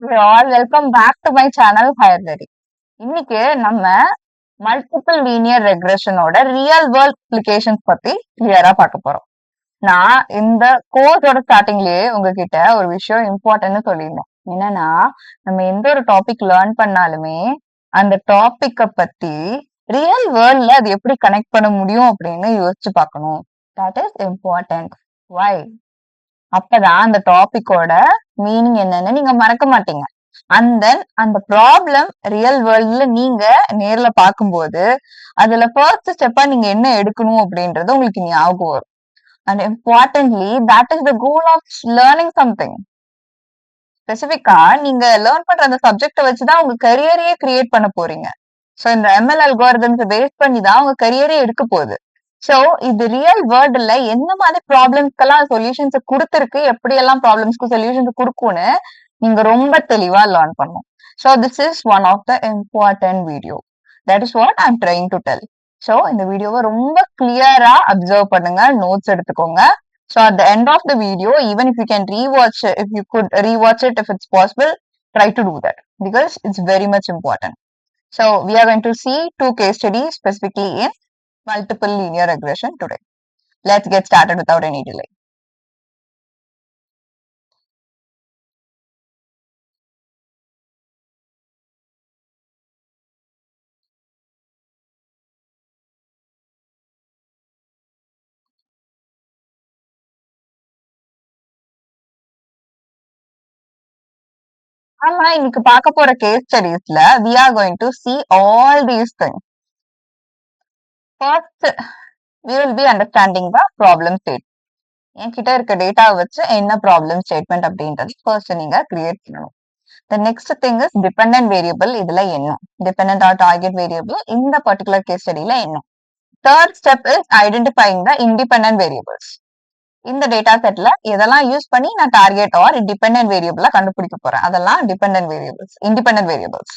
All welcome back to my channel ஹையர் ரெடி. இன்னைக்கு நம்ம மல்டிபிள் லீனியர் ரெக்ரெஷனோட ரியல் வேர்ல்ட் அப்ளிகேஷன்ஸ் பத்தி கிளியரா பார்க்க போறோம். நான் இந்த கோர்ஸோட ஸ்டார்டிங்லயே உங்ககிட்ட ஒரு விஷயம் இம்பார்ட்டன்ட்னு சொல்லியிருந்தேன். என்னன்னா, நம்ம எந்த ஒரு டாபிக் லேர்ன் பண்ணாலுமே அந்த டாபிக்க பத்தி ரியல் வேர்ல்ட்ல அது எப்படி கனெக்ட் பண்ண முடியும் அப்படின்னு யோசிச்சு பார்க்கணும். That is important. வை? அப்பதான் அந்த டாபிக்கோட மீனிங் என்னன்னு நீங்க மறக்க மாட்டீங்க. அண்ட் தென் அந்த ப்ராப்ளம் ரியல் வேர்ல்ட்ல நீங்க நேர்ல பார்க்கும்போது அதுல ஃபர்ஸ்ட் ஸ்டெப்பா நீங்க என்ன எடுக்கணும் அப்படின்றது உங்களுக்கு ஞாபகம் வரும். And importantly that is the goal of learning something. ஸ்பெசிபிக்கா நீங்க லேர்ன் பண்ற அந்த சப்ஜெக்ட வச்சுதான் உங்க கரியரையே கிரியேட் பண்ண போறீங்க. ஸோ இந்த எம்எல் அல்காரிதம்ஸ் பேஸ் பண்ணி தான் உங்க கரியரே எடுக்க போகுது. சோ இது ரியல் வேர்ல்டுல எந்த மாதிரி ப்ராப்ளம்ஸ்க்கெல்லாம் சொல்யூஷன்ஸ் கொடுத்துருக்கு, எப்படி எல்லாம் ப்ராப்ளம்ஸ்க்கு சொல்யூஷன்ஸ் கொடுக்கும்னு நீங்க ரொம்ப தெளிவா லேர்ன் பண்ணும். So this is one of the important video. That is what I'm trying to tell. So இந்த வீடியோவை ரொம்ப கிளியரா அப்சர்வ் பண்ணுங்க, நோட்ஸ் எடுத்துக்கோங்க. So at the end of the video, even if you can rewatch, if you could rewatch it if it's possible, try to do that because it's very much important. So we are going to see two case studies specifically in multiple linear regression today. Let's get started without any delay. ஆமா, இன்னைக்கு பார்க்க போற case ஸ்டடீஸ்ல we are going to see all these things. First, we will be understanding the problem statement. என்கிட்ட இருக்க டேட்டாவை வச்சு என்ன problem statement அப்படின்றது ஃபர்ஸ்ட் நீங்க கிரியேட் பண்ணணும். The next thing is dependent variable. இதுல என்ன dependent or target variable இந்த particular case studyல என்ன. Third step is identifying the independent variables. இந்த டேட்டா செட்ல எதெல்லாம் யூஸ் பண்ணி நான் டார்கெட் ஆர் டிபெண்டன்ட் வேரியபிளா கண்டுபிடிக்க போறேன், அதெல்லாம் dependent variables, independent variables.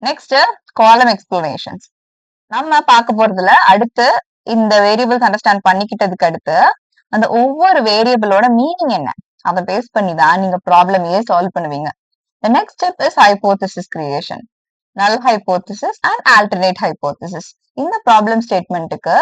Next காலம் எக்ஸ்பிளனேஷன்ஸ். நம்ம பார்க்க போறதுல அடுத்து இந்த வேரியபிள்ஸ் அண்டர்ஸ்டாண்ட் பண்ணிக்கிட்டதுக்கு அடுத்து அந்த ஒவ்வொரு வேரியபிளோட மீனிங் என்ன அதை பேஸ் பண்ணி தான் நீங்க ப்ராப்ளமையே சால்வ் பண்ணுவீங்க. The next step is hypothesis creation. Null hypothesis and alternate hypothesis. இந்த ப்ராப்ளம் ஸ்டேட்மெண்ட்டுக்கு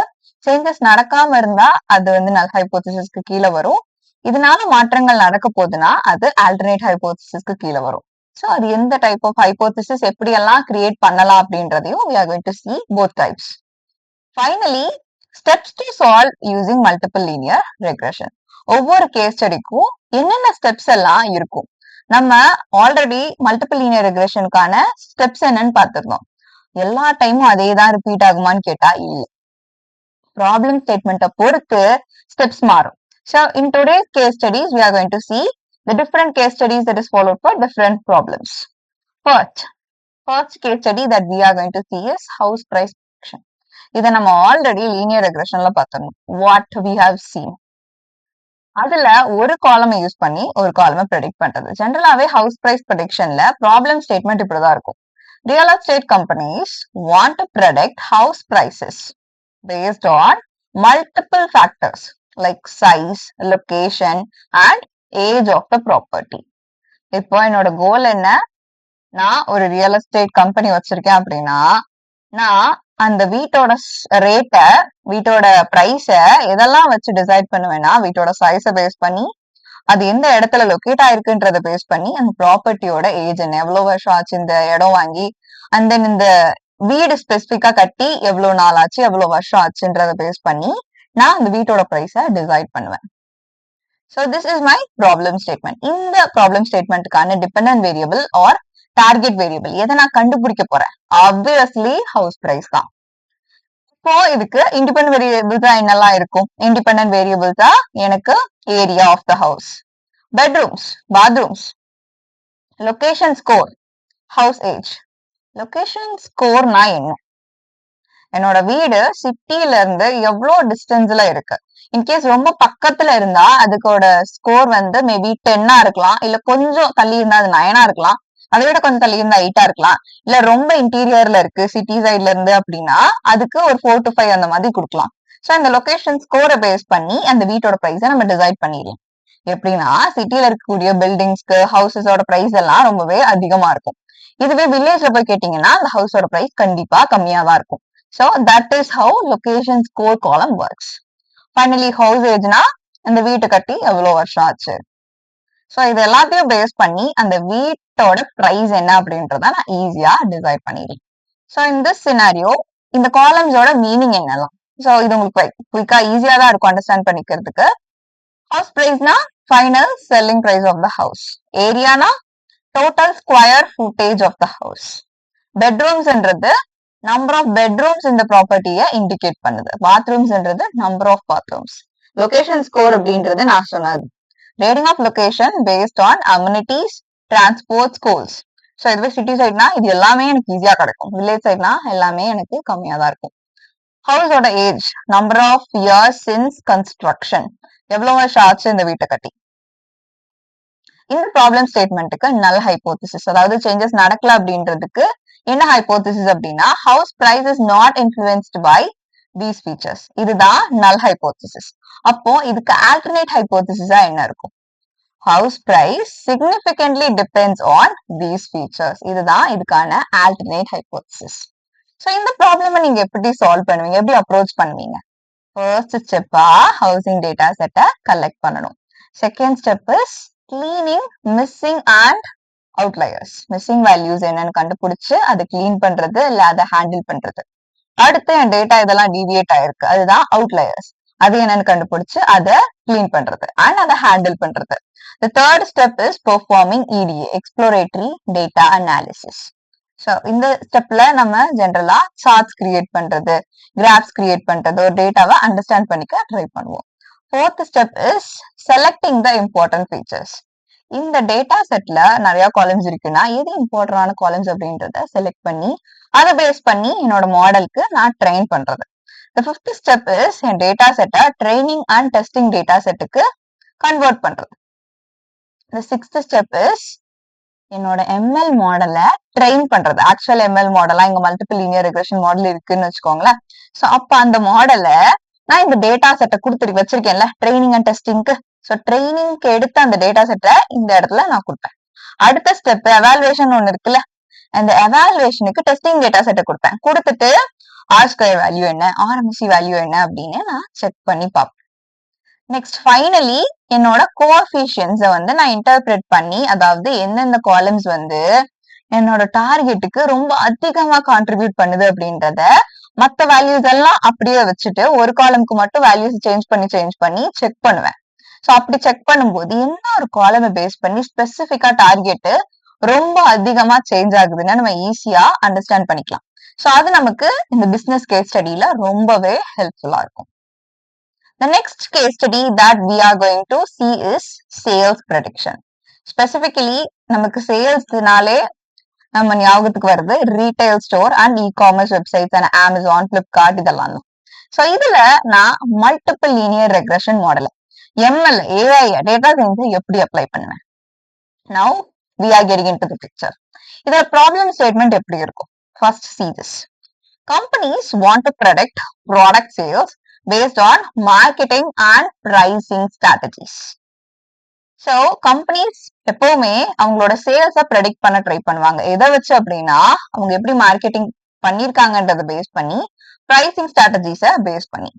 சேஞ்சஸ் நடக்காம இருந்தா அது வந்து நல் ஹைபோதிசிஸ்க்கு கீழே வரும். இதனால மாற்றங்கள் நடக்க போகுதுன்னா அது ஆல்டர்னேட் ஹைபோதிசிஸ்க்கு கீழே வரும். ஸோ அது எந்த டைப் ஆஃப் ஹைபோதிசிஸ் எப்படி எல்லாம் கிரியேட் பண்ணலாம் அப்படின்றதையும் we are going to see both types. Finally, steps to solve using multiple linear regression. ஒவ்வொரு கேஸ் ஸ்டடிக்கும் என்னென்ன ஸ்டெப்ஸ் எல்லாம் இருக்கும். நம்ம ஆல்ரெடி மல்டிபிள் லீனியர் ரெக்ரெஷனுக்கான ஸ்டெப்ஸ் என்னன்னு பார்த்திருந்தோம். எல்லா டைமும் அதே தான் ரிப்பீட் ஆகுமான்னு கேட்டா இல்லை. ப்ராப்ளம் ஸ்டேட்மெண்ட்டை பொறுத்து ஸ்டெப்ஸ் மாறும். So in today's case studies, we are going to see the different case studies that is followed for different problems. First case study that we are going to see is house price prediction. இதை நம்ம already linear ரெக்ரெஷன்ல பார்த்தோம். What we have seen. அதுல ஒரு காலமை use பண்ணி ஒரு காலமை predict பண்றது. ஜென்ரலாவே house price ப்ரெடிக்ஷன்ல problem statement இப்படிதான் இருக்கும். Real estate companies want to predict house prices based on multiple factors like size, location and age of the property. இப்போ என்னோட கோல் என்ன, நான் ஒரு ரியல் எஸ்டேட் கம்பெனி வச்சிருக்கேன் அப்படின்னா நான் அந்த வீட்டோட ரேட்டை, வீட்டோட பிரைஸ எதெல்லாம் வச்சு டிசைட் பண்ணுவேன்னா வீட்டோட சைஸை பேஸ் பண்ணி, அது எந்த இடத்துல லொக்கேட் ஆயிருக்குன்றத பேஸ் பண்ணி, அந்த ப்ராப்பர்ட்டியோட ஏஜ் என்ன, எவ்வளவு வருஷம் ஆச்சு இந்த இடம் வாங்கி, அண்ட் தென் இந்த வீடு ஸ்பெசிபிக்கா கட்டி எவ்வளவு நாள் ஆச்சு, எவ்வளவு வருஷம் ஆச்சுன்றத பேஸ் பண்ணி நான் அந்த வீட்டோட பிரைஸ டிசைட் பண்ணுவேன். So this is my problem statement. இந்த ப்ராப்ளம் ஸ்டேட்மெண்ட்டுக்கான dependent variable or target variable எதை நான் கண்டுபிடிக்க போறேன், ஆப்வியஸ்லி ஹவுஸ் பிரைஸ் தான். இப்போ இதுக்கு இண்டிபெண்டன்ட் வேரியபிள்ஸா என்னெல்லாம் இருக்கும். இண்டிபெண்டன்ட் வேரியபிள்ஸா எனக்கு area of the house, bedrooms, bathrooms, location score, house age. Location ஸ்கோர்னா என்ன, என்னோட வீடு சிட்டில இருந்து எவ்வளோ டிஸ்டன்ஸ்ல இருக்கு. இன்கேஸ் ரொம்ப பக்கத்துல இருந்தா அதுக்கோட ஸ்கோர் வந்து மேபி 10 இருக்கலாம், இல்ல கொஞ்சம் தள்ளி இருந்தா அது 9 இருக்கலாம், அதை விட கொஞ்சம் தள்ளி இருந்தா 8 இருக்கலாம், இல்ல ரொம்ப இன்டீரியர்ல இருக்கு சிட்டி சைட்ல இருந்து அப்படின்னா அதுக்கு ஒரு 4 to 5 அந்த மாதிரி கொடுக்கலாம். ஸோ இந்த லொகேஷன் ஸ்கோரை பேஸ் பண்ணி அந்த வீட்டோட பிரைஸை நம்ம டிசைட் பண்ணிடலாம். எப்படின்னா சிட்டில இருக்கக்கூடிய பில்டிங்ஸ்க்கு ஹவுசஸோட பிரைஸ் எல்லாம் ரொம்பவே அதிகமா இருக்கும். இதுவே வில்லேஜ்ல போய் கேட்டீங்கன்னா அந்த ஹவுஸோட பிரைஸ் கண்டிப்பா கம்மியா தான் இருக்கும். So that is how location score காலம் ஒர்க்ஸ். ஃபைனலி ஹவுஸ் ஏஜ்னா இந்த வீட்டை கட்டி எவ்வளவு வருஷம் ஆச்சு. ஸோ இது எல்லாத்தையும் பேஸ் பண்ணி அந்த வீட்டோட பிரைஸ் என்ன அப்படின்றத நான் ஈஸியா டிசைட் பண்ணிடுறேன். ஸோ இந்த சினாரியோ இந்த காலம்ஸோட மீனிங் என்னலாம். ஸோ இது உங்களுக்கு குயிக்கா ஈஸியா தான் இருக்கும் அண்டர்ஸ்டாண்ட் பண்ணிக்கிறதுக்கு. ஹவுஸ் பிரைஸ்னா final selling price of the house. ஏரியானா total square footage of the house. பெட்ரூம்ஸ்ன்றது நம்பர் ஆஃப் பெட்ரூம்ஸ் இந்த ப்ராப்பர்ட்டியை இண்டிகேட் பண்ணுது. பாத்ரூம்ஸ்ன்றது number of bathrooms. Location score அப்படின்றது நான் சொன்னது. Rating of location based on amenities, transport, schools. So இதுவே சிட்டி சைட்னா இது எல்லாமே எனக்கு ஈஸியா கிடைக்கும். வில்லேஜ் சைட்னா எல்லாமே எனக்கு கம்மியா தான் இருக்கும். ஹவுஸோட age, number of years since construction, எவ்வளவு வருஷம் ஆச்சு இந்த வீட்டை கட்டி. இந்த ப்ராப்ளம் ஸ்டேட்மெண்ட்டுக்கு நல் ஹைபோதிசிஸ், அதாவது சேஞ்சஸ் நடக்கல அப்படின்றதுக்கு என்ன ஹைபோதிசிஸ் அப்படின்னா house price is not influenced by these features. இதுதான் நல் ஹைபோதிசிஸ். அப்போ இதுக்கு ஆல்டர்னேட் ஹைபோதிசிஸா என்ன இருக்கும்? House price significantly depends on these features. இதுதான் இதுக்கான ஆல்டர்னேட் ஹைபோதிசிஸ். ஸோ இந்த ப்ராப்ளமை நீங்க எப்படி சால்வ் பண்ணுவீங்க, எப்படி அப்ரோச் பண்ணுவீங்க? ஃபர்ஸ்ட் ஸ்டெப்பா ஹவுசிங் டேட்டா செட்டை கலெக்ட் பண்ணணும். Second step is cleaning missing and outliers. Missing values என்னன்னு கண்டுபிடிச்சு அதை கிளீன் பண்றது இல்ல அதை ஹேண்டில் பண்றது. அடுத்து என் டேட்டா இதெல்லாம் டீவியேட் ஆயிருக்கு, அதுதான் அவுட்லயர்ஸ். அது என்னன்னு கண்டுபிடிச்சு அதை கிளீன் பண்றது அண்ட் அதை ஹேண்டில் பண்றது. The third step is performing EDA, exploratory data analysis. So இந்த ஸ்டெப்ல நம்ம ஜென்ரலா சார்ட்ஸ் கிரியேட் பண்றது, கிராஃப்ஸ் கிரியேட் பண்றது, ஒரு டேட்டாவை அண்டர்ஸ்டாண்ட் பண்ணிக்க ட்ரை பண்ணுவோம். Fourth step is selecting the important features. இந்த டேட்டா செட்ல நிறைய காலம்ஸ் இருக்குன்னா எது இம்பார்ட்டன்டான காலம்ஸ் அப்படின்றத செலக்ட் பண்ணி அதை பேஸ் பண்ணி என்னோட மாடலுக்கு நான் ட்ரெயின் பண்றது. The fifth step is N data செட்டை ட்ரைனிங் அண்ட் டெஸ்டிங் டேட்டா செட்டுக்கு கன்வெர்ட் பண்றது. The sixth step is என்னோட எம்எல் மாடலை ட்ரெயின் பண்றது. ஆக்சுவல் எம்எல் மாடலா இங்க மல்டிபிள் லீனியர் ரெக்ரெஷன் மாடல் இருக்குன்னு வச்சுக்கோங்களேன். ஸோ அப்ப அந்த மாடலை நான் இந்த டேட்டா செட்டை கொடுத்துட்டு வச்சிருக்கேன்ல ட்ரைனிங் அண்ட் டெஸ்டிங்க்கு. ஸோ ட்ரைனிங்க்கு எடுத்த அந்த டேட்டா செட்டை இந்த இடத்துல நான் கொடுப்பேன். அடுத்த ஸ்டெப் எவாலுவேஷன் ஒண்ணு இருக்குல்ல, அந்த எவாலுவேஷனுக்கு டெஸ்டிங் டேட்டா செட்டை கொடுப்பேன். கொடுத்துட்டு ஆர் ஸ்கொயர் வேல்யூ என்ன, ஆர்எம்சி வேல்யூ என்ன அப்படின்னு நான் செக் பண்ணி பார்ப்பேன். நெக்ஸ்ட் ஃபைனலி என்னோட கோஎஃபிஷியன்ஸை வந்து நான் இன்டர்பிரேட் பண்ணி, அதாவது எந்தெந்த காலம்ஸ் வந்து என்னோட டார்கெட்டுக்கு ரொம்ப அதிகமா கான்ட்ரிபியூட் பண்ணுது அப்படின்றத மற்ற வேல்யூஸ் எல்லாம் அப்படியே வச்சுட்டு ஒரு காலம்க்கு மட்டும் வேல்யூஸ் சேஞ்ச் பண்ணி செக் பண்ணுவேன். ஸோ அப்படி செக் பண்ணும்போது என்ன ஒரு காலமை பேஸ் பண்ணி ஸ்பெசிஃபிக்கா டார்கெட்டு ரொம்ப அதிகமா சேஞ்ச் ஆகுதுன்னு நம்ம ஈஸியா அண்டர்ஸ்டாண்ட் பண்ணிக்கலாம். ஸோ அது நமக்கு இந்த பிசினஸ் கேஸ் ஸ்டடியில ரொம்பவே ஹெல்ப்ஃபுல்லா இருக்கும். The next case study that we are going to see is sales prediction. Specifically, நமக்கு சேல்ஸ்னாலே நம்ம ஞாபகத்துக்கு வருது retail store and e-commerce websites and Amazon, Flipkart இதெல்லாம். ஸோ இதுல நான் multiple linear regression model ML AI data science எப்படி apply பண்ணுவேன். Now we are getting into the picture. இதோட ப்ராப்ளம் ஸ்டேட்மெண்ட் எப்படி இருக்கும்? First see this. Companies want to predict product sales based on marketing and pricing strategies. So companies எப்பவுமே அவங்களோட சேல்ஸை predict பண்ண try பண்ணுவாங்க. எதை வச்சு அப்படின்னா அவங்க எப்படி மார்க்கெட்டிங் பண்ணிருக்காங்கன்றத பேஸ் பண்ணி, பிரைசிங் ஸ்ட்ராட்டஜிஸை பேஸ் பண்ணி.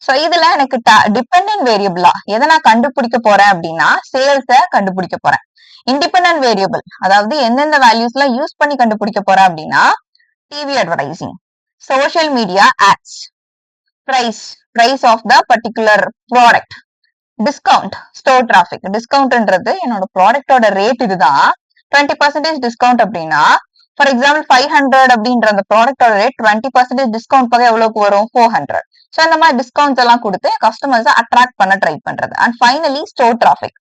ஸோ இதுல எனக்கு டிபெண்டன்ட் வேரியபிளா எதை நான் கண்டுபிடிக்க போறேன் அப்படின்னா சேல்ஸை கண்டுபிடிக்க போறேன். இண்டிபெண்டன்ட் வேரியபிள் அதாவது எந்தெந்த வேல்யூஸ்ல யூஸ் பண்ணி கண்டுபிடிக்க போறேன் அப்படின்னா TV advertising, social media ads, price of the particular product, discount, store traffic. டிஸ்கவுண்ட்ன்றது என்னோட ப்ராடக்டோட ரேட் இதுதான். 20% டிஸ்கவுண்ட் அப்படின்னா ஃபார் எக்ஸாம்பிள் 500 அப்படின்ற அந்த ப்ராடக்டோட ரேட் 20% டிஸ்கவுண்ட் போக எவ்வளவுக்கு வரும்? 400. ஸோ இந்த மாதிரி டிஸ்கவுண்ட்ஸ் எல்லாம் கொடுத்து கஸ்டமர்ஸை அட்ராக்ட் பண்ண ட்ரை பண்றது. அண்ட் ஃபைனலி ஸ்டோர் டிராபிக்,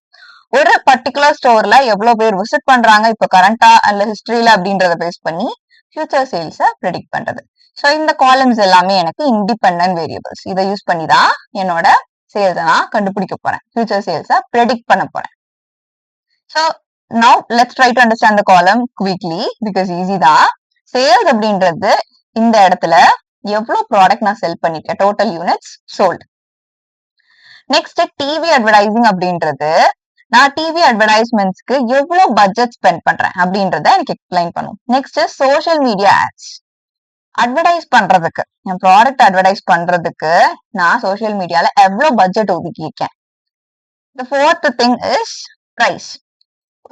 ஒரு பர்டிகுலர் ஸ்டோர்ல எவ்வளவு பேர் விசிட் பண்றாங்க இப்போ கரண்டா அல்ல ஹிஸ்டரியில அப்படின்றத பேஸ் பண்ணி ஃபியூச்சர் சேல்ஸை ப்ரெடிக்ட் பண்றது. ஸோ இந்த காலம்ஸ் எல்லாமே எனக்கு இண்டிபெண்டன்ட் வேரியபிள்ஸ். இதை யூஸ் பண்ணி தான் என்னோட சேல்ஸை நான் கண்டுபிடிக்க போறேன், ஃபியூச்சர் சேல்ஸை ப்ரெடிக்ட் பண்ண போறேன். So now let's try to understand the காலம் குவிக்லி பிகாஸ் ஈஸி தான். சேல்ஸ் அப்படின்றது இந்த இடத்துல எவ்வளவு ப்ராடக்ட் நான் செல் பண்ணிட்டேன், total units sold. Next TV advertising அப்படின்றது நான் டிவி அட்வர்டைஸ்மெண்ட்ஸ்க்கு எவ்வளவு பட்ஜெட் ஸ்பெண்ட் பண்றேன் அப்படின்றத எனக்கு எக்ஸ்பிளைன் பண்ணும். Next social media ads. Advertise பண்றதுக்கு, என் ப்ராடக்ட் அட்வர்டைஸ் பண்றதுக்கு நான் சோஷியல் மீடியால எவ்வளவு பட்ஜெட் ஒதுக்கியிருக்கேன். The fourth thing is price.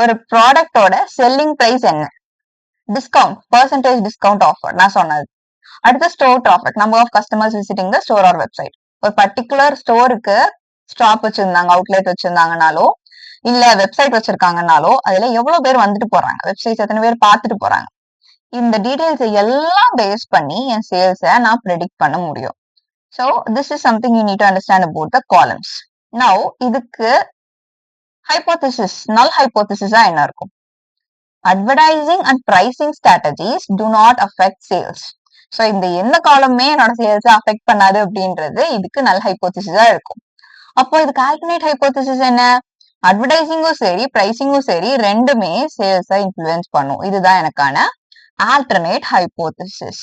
ஒரு ப்ராடக்டோட செல்லிங் பிரைஸ் என்ன, டிஸ்கவுண்ட், பர்சன்டேஜ் டிஸ்கவுண்ட் ஆஃபர் நான் சொன்னது. அடுத்து store traffic, number of customers visiting the store or website. ஒரு பர்டிகுலர் ஸ்டோருக்கு ஸ்டாப் வச்சிருந்தாங்க, அவுட்லெட் வச்சிருந்தாங்கனாலோ இல்ல வெப்சைட் வச்சிருக்காங்கனாலோ அதுல எவ்வளவு பேர் வந்துட்டு போறாங்க, வெப்சைட் எத்தனை பேர் பார்த்துட்டு போறாங்க, இந்த டீடைல்ஸ் எல்லாம் பேஸ் பண்ணி என் சேல்ஸை நான் ப்ரெடிக்ட் பண்ண முடியும். So this is something you need to understand about the columns. Now இதுக்கு ஹைபோதிசிஸ், நல் ஹைபோதிசிஸா என்ன இருக்கும்? Advertising and pricing strategies to not affect sales. So இந்த எந்த காலமே என்னோட சேல்ஸை அஃபெக்ட் பண்ணாது அப்படின்றது இதுக்கு நல் ஹைபோதிசிஸா இருக்கும். அப்போ இதுக்கு ஆல்டர்னேட் ஹைபோதிசிஸ் என்ன? அட்வர்டைசிங்கும் சரி பிரைசிங்கும் சரி ரெண்டுமே சேல்ஸை இன்ஃப்ளூயன்ஸ் பண்ணும். இதுதான் எனக்கான ஆல்டர்னேட் ஹைபோதிசிஸ்.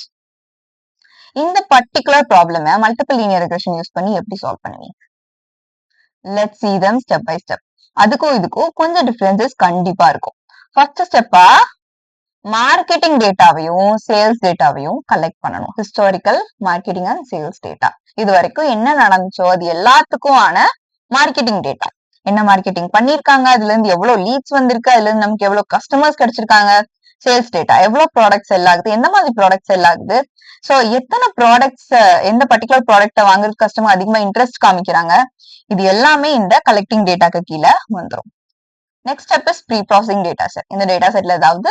இந்த பர்டிகுலர் ப்ராப்ளமை மல்டிபிள் லீனியர் ரெக்ரெஷன் யூஸ் பண்ணி எப்படி சால்வ் பண்ணுவீங்க? Let's see them step by step. அதுக்கும் இதுக்கும் கொஞ்சம் டிஃபரன்சஸ் கண்டிப்பா இருக்கும். ஃபர்ஸ்ட் ஸ்டெப்பா மார்க்கெட்டிங் டேட்டாவையும் சேல்ஸ் டேட்டாவையும் கலெக்ட் பண்ணணும். Historical marketing and sales data, இது வரைக்கும் என்ன நடந்துச்சோ அது எல்லாத்துக்கும் ஆன மார்க்கெட்டிங் டேட்டா. என்ன மார்க்கெட்டிங் பண்ணிருக்காங்க, அதுல இருந்து எவ்வளவு லீட்ஸ் வந்திருக்கு, அதுல இருந்து நமக்கு எவ்வளவு கஸ்டமர்ஸ் கிடைச்சிருக்காங்க. சேல்ஸ் டேட்டா, எவ்வளவு ப்ராடக்ட்ஸ் செல் ஆகுது, எந்த மாதிரி ப்ராடக்ட் செல் ஆகுது, சோ எத்தனை ப்ராடக்ட்ஸ், எந்த பர்டிகுலர் ப்ராடக்ட்டை வாங்குறது கஸ்டமர் அதிகமா இன்ட்ரெஸ்ட் காமிக்கிறாங்க, இது எல்லாமே இந்த கலெக்டிங் டேட்டாக்கு கீழே வந்துடும். Next step is pre processing data set. இந்த டேட்டா செட்ல ஏதாவது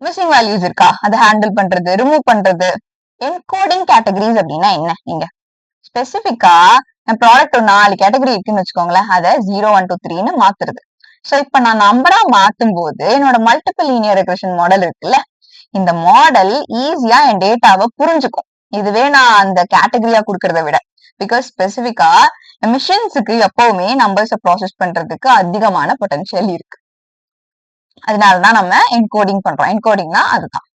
மிஸ்ஸிங் வேல்யூஸ் இருக்கா, அதை ஹேண்டில் பண்றது, ரிமூவ் பண்றது. என்கோடிங் கேட்டகரிஸ் அப்படின்னா என்ன? நீங்க ஸ்பெசிபிக்கா என் ப்ராடக்ட் ஒரு 4 கேட்டகரி இருக்குன்னு வச்சுக்கோங்களேன், அதை 0, 1, 2, 3ன்னு மாத்துறது. சோ இப்ப நான் நம்பரா மாத்தும் போது என்னோட மல்டிபிள் லீனியர் ரெக்ரெஷன் மாடல் இருக்குல்ல, இந்த மாடல் ஈஸியா என் டேட்டாவை புரிஞ்சுக்கும். இதுவே நான் அந்த கேட்டகரியா கொடுக்கறத விட, பிகாஸ் ஸ்பெசிபிக்கா மிஷின்ஸுக்கு எப்பவுமே நம்பர்ஸை ப்ராசஸ் பண்றதுக்கு அதிகமான பொட்டன்ஷியல் இருக்கு. அதனாலதான் நம்ம என்கோடிங் பண்றோம். என்கோடிங்னா அதுதான்.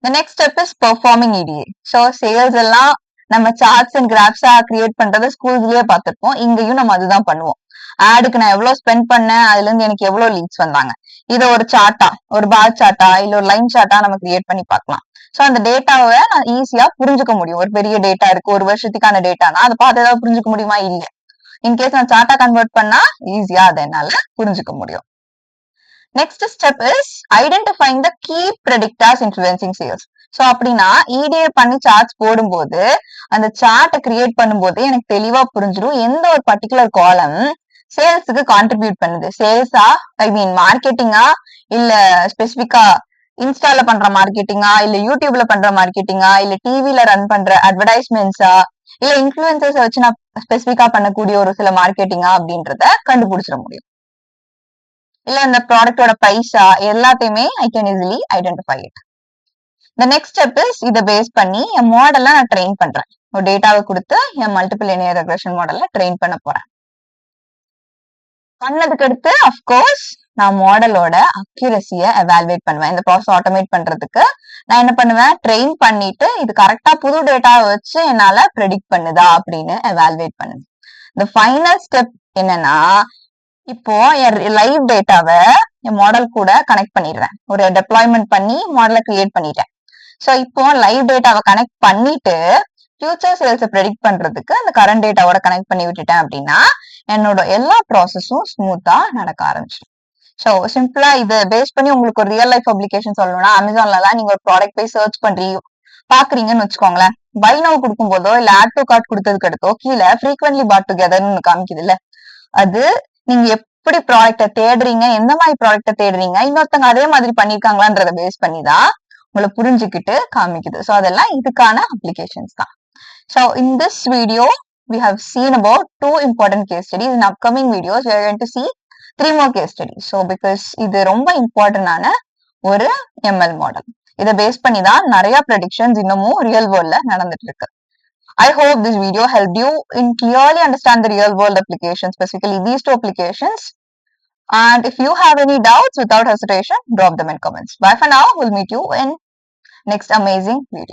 The next step is performing EDA. So sales எல்லாம் நம்ம சார்ட்ஸ் அண்ட் கிராஃப்ஸா கிரியேட் பண்றத ஸ்கூல்ஸ்லயே பார்த்திருப்போம். இங்கேயும் நம்ம அதுதான் பண்ணுவோம். ஆடுக்கு நான் எவ்வளவு ஸ்பெண்ட் பண்ணேன், அதுல இருந்து எனக்கு எவ்வளவு லீட்ஸ் வந்தாங்க, இதை ஒரு சார்ட்டா, ஒரு பார் சார்ட்டா இல்ல ஒரு லைன் சார்ட்டா நம்ம கிரியேட் பண்ணி பார்க்கலாம். சோ அந்த டேட்டாவை நான் ஈஸியா புரிஞ்சுக்க முடியும். ஒரு பெரிய டேட்டா இருக்கு, ஒரு வருஷத்துக்கான டேட்டானா அதை பார்த்து ஏதாவது புரிஞ்சுக்க முடியுமா? இல்ல. இன்கேஸ் நான் சார்ட்டா கன்வெர்ட் பண்ணா ஈஸியா அதை என்னால புரிஞ்சுக்க முடியும். Next step is identifying the key predictors influencing sales. So அப்படின்னா EDA பண்ணி சார்ட்ஸ் போடும்போது, அந்த சார்ட்டை கிரியேட் பண்ணும்போது எனக்கு தெளிவா புரிஞ்சிடும் எந்த ஒரு பர்டிகுலர் காலம் சேல்ஸுக்கு கான்ட்ரிபியூட் பண்ணுது. சேல்ஸா, ஐ மீன் மார்க்கெட்டிங்கா, இல்ல ஸ்பெசிபிக்கா இன்ஸ்டால பண்ற மார்க்கெட்டிங்கா, இல்ல யூடியூப்ல பண்ற மார்க்கெட்டிங்கா, இல்ல டிவில ரன் பண்ற அட்வர்டைஸ்மெண்ட்ஸா, இல்ல இன்ஃப்ளூயன்சர்ஸ் வச்சு நான் ஸ்பெசிபிக்கா பண்ணக்கூடிய ஒரு சில மார்க்கெட்டிங்கா அப்படின்றத கண்டுபிடிச்சிட முடியும். இல்ல இந்த ப்ராடக்டோட பிரைஸா, எல்லாத்தையுமே I can easily identify it. The next step is இதை பேஸ் பண்ணி என் மாடலை நான் ட்ரெயின் பண்றேன். ஒரு டேட்டாவை கொடுத்து என் மல்டிபிள் லினியர் ரெக்ரெஷன் மாடலை ட்ரெயின் பண்ண போறேன். பண்ணதுக்கு அடுத்து அஃப்கோர்ஸ் நான் மாடலோட அக்யூரசியை எவாலுவேட் பண்ணுவேன். இந்த ப்ராசஸ் ஆட்டோமேட் பண்றதுக்கு நான் என்ன பண்ணுவேன், ட்ரெயின் பண்ணிட்டு இது கரெக்டா புது டேட்டாவை வச்சு என்னால ப்ரெடிக்ட் பண்ணுதா அப்படின்னு எவாலுவேட் பண்ணுவேன். இந்த ஃபைனல் ஸ்டெப் என்னன்னா, இப்போ என் லைவ் டேட்டாவை என் மாடல் கூட கனெக்ட் பண்ணிடுறேன். ஒரு டெப்ளாய்மெண்ட் பண்ணி மாடலை கிரியேட் பண்ணிட்டேன். சோ இப்போ லைவ் டேட்டாவை கனெக்ட் பண்ணிட்டு ஃபியூச்சர் சேல்ஸை ப்ரெடிக்ட் பண்றதுக்கு அந்த கரண்ட் டேட்டாவோட கனெக்ட் பண்ணி விட்டுட்டேன் அப்படின்னா என்னோட எல்லா ப்ராசஸும் ஸ்மூத்தா நடக்க ஆரம்பிச்சிடும். ஸோ சிம்பிளா இதை பேஸ் பண்ணி உங்களுக்கு ஒரு ரியல் லைஃப் அப்ளிகேஷன் சொல்லணும்னா, அமேசான்ல நீங்க ஒரு ப்ராடக்ட் போய் சர்ச் பண்றீங்க பாக்குறீங்கன்னு வச்சுக்கோங்களேன். பை நவ் கொடுக்கும் போதோ இல்ல ஆட் டு கார்ட் கொடுத்ததுக்கு அடுத்தோ கீழே ஃப்ரீக்வென்ட்லி பாட் டுகெதர்னு காமிக்குது இல்ல, அது நீங்க எப்படி ப்ராடக்ட தேடுறீங்க, எந்த மாதிரி ப்ராடக்ட தேடுறீங்க, இன்னொருத்தங்க அதே மாதிரி பண்ணிருக்காங்களான்றத பேஸ் பண்ணி தான் உங்களை புரிஞ்சுக்கிட்டு காமிக்குது. ஸோ அதெல்லாம் இதுக்கான அப்ளிகேஷன்ஸ் தான். So in this video we have seen about 2 important case studies. In upcoming videos we are going to see 3 more case studies. So because இது ரொம்ப இம்பார்ட்டன்டான ஒரு ML மாடல். இதை பேஸ் பண்ணி தான் நிறைய ப்ரெடிக்ஷன்ஸ் இன்னமும் ரியல் வேர்ல்ட்ல நடந்துட்டு இருக்கு. I hope this video helped you in clearly understand the real world applications, specifically these 2 applications. And if you have any doubts, without hesitation, drop them in comments. Bye for now. We'll meet you in next amazing video.